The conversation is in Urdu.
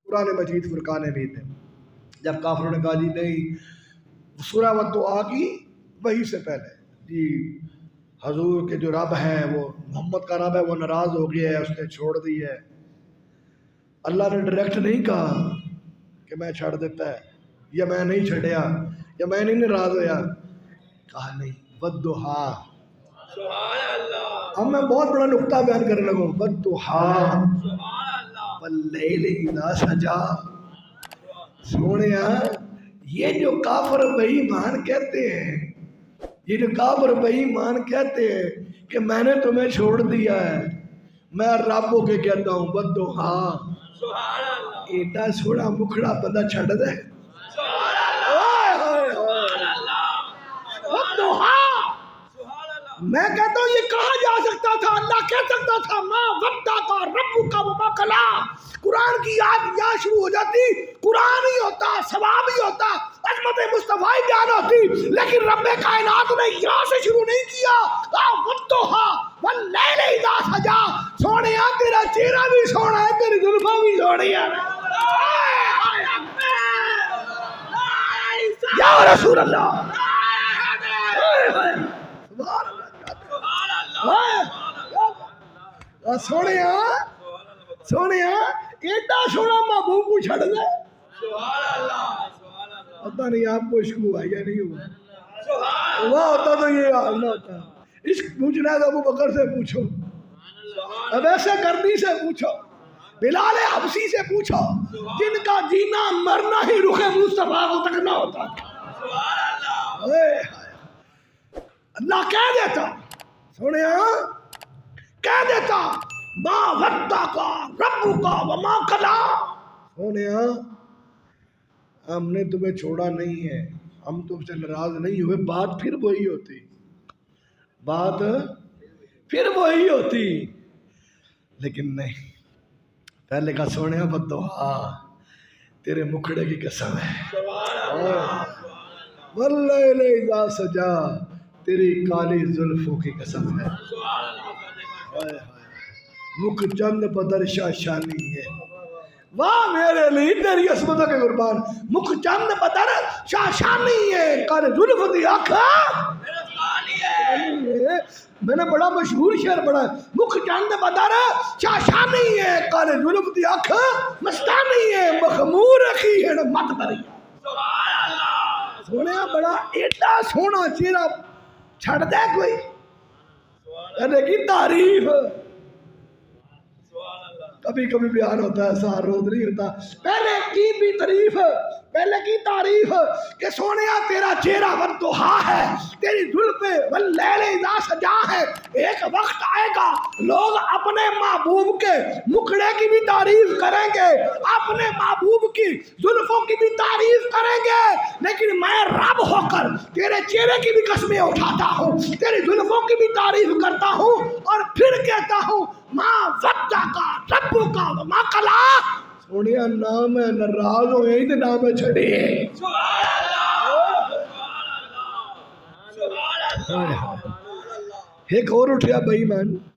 قرآن مجید فرقان حمید ہے. جب کافروں نے کہا جی نہیں سورہ والدعا کی وہی سے پہلے جی حضور کے جو رب ہیں وہ محمد کا رب ہے وہ ناراض ہو گیا ہے اس نے چھوڑ دی ہے. اللہ نے ڈائریکٹ نہیں کہا کہ میں چھڑ دیتا ہے یا میں نہیں چھڑیا یا میں نہیں ناراض ہویا. کہا نہیں والضحیٰ. اب میں بہت بڑا نقطہ بیان کرنے لگا ہوں. والضحیٰ واللیل اذا سجا. سونیا یہ جو کافر بے ایمان کہتے ہیں یہ جو کافر بے ایمان کہتے ہیں کہ میں نے تمہیں چھوڑ دیا ہے میں رب ہو کے کہتا ہوں والضحیٰ ایڈا سوڑا مکھڑا بندہ چھڑ دے. میں کہتا ہوں یہ کہا جا سکتا تھا اللہ کہہ سکتا تھا ما ودعک ربک وما قلی. قرآن کی یاد یہاں شروع ہو جاتی قرآن ہی ہوتا ثواب ہی ہوتا عظمت مصطفیٰ ہی بیان ہوتی لیکن رب کائنات نے یہاں سے شروع نہیں کیا. والضحیٰ واللیل اذا سجا. سونیا تیرا چہرہ بھی سونا ہے تیری زلفیں بھی سونی ہے. یا رسول اللہ سونیا سونیا ایڈا سونا محبوب کو چھڑ دے. پتہ نہیں آپ کو عشق ہوا یا نہیں ہوا. ہوا ہوتا تو یہ حال نہ ہوتا. عشق پوچھنا ہے تو ابو بکر سے پوچھو اب ایسے کرنی سے پوچھو بلال حبشی سے پوچھو جن کا جینا مرنا ہی رخ مصطفیٰ کو تکنا ہوتا. اللہ کہہ دیتا سنیا کہہ دیتا ما ودعک ربک وما قلی. سونیا ہم نے تمہیں چھوڑا نہیں ہے ہم تم سے ناراض نہیں ہوئے. بات پھر وہی ہوتی بات پھر وہی ہوتی لیکن نہیں. پہلے کا سونیا والضحیٰ تیرے مکھڑے کی قسم ہے واللیل اذا سجا تیری کالی زلفوں کی قسم ہے. مکھ چند بدر شاشانی ہے. واہ میرے لیے تیری عصمتوں کے قربان. مکھ چند بدر شاشانی ہے کالی زلف دی آنکھا. میں نے بڑا مشہور شعر پڑھا ہے. مکھ چند بدر شاشانی ہے کالی زلف دی آنکھا مستانی ہے مخمور رکھی ہے مت بری. سونے بڑا ایڈا سونا چہرہ چھڑ دے کوئی کہنے کی تعریف. کبھی کبھی بیان ہوتا ہے سار روز نہیں ہوتا. پہلے کی بھی تعریف پہلے کی تعریف کہ سونیا تیرا چہرہ والضحیٰ ہے تیری زلفیں واللیل اذا سجا ہے. ایک وقت آئے گا لوگ اپنے محبوب کے مکھڑے کی بھی تعریف کریں گے اپنے محبوب کی زلفوں کی بھی تعریف کریں گے لیکن میں رب ہو کر تیرے چہرے کی بھی قسمیں اٹھاتا ہوں تیری زلفوں کی بھی تعریف کرتا ہوں اور پھر کہتا ہوں ما ودعک ربک وما قلی. سونیا نام ہے ناراض ہو یہی تو نام ہے چھڑی. ایک اور اٹھیا بے ایمان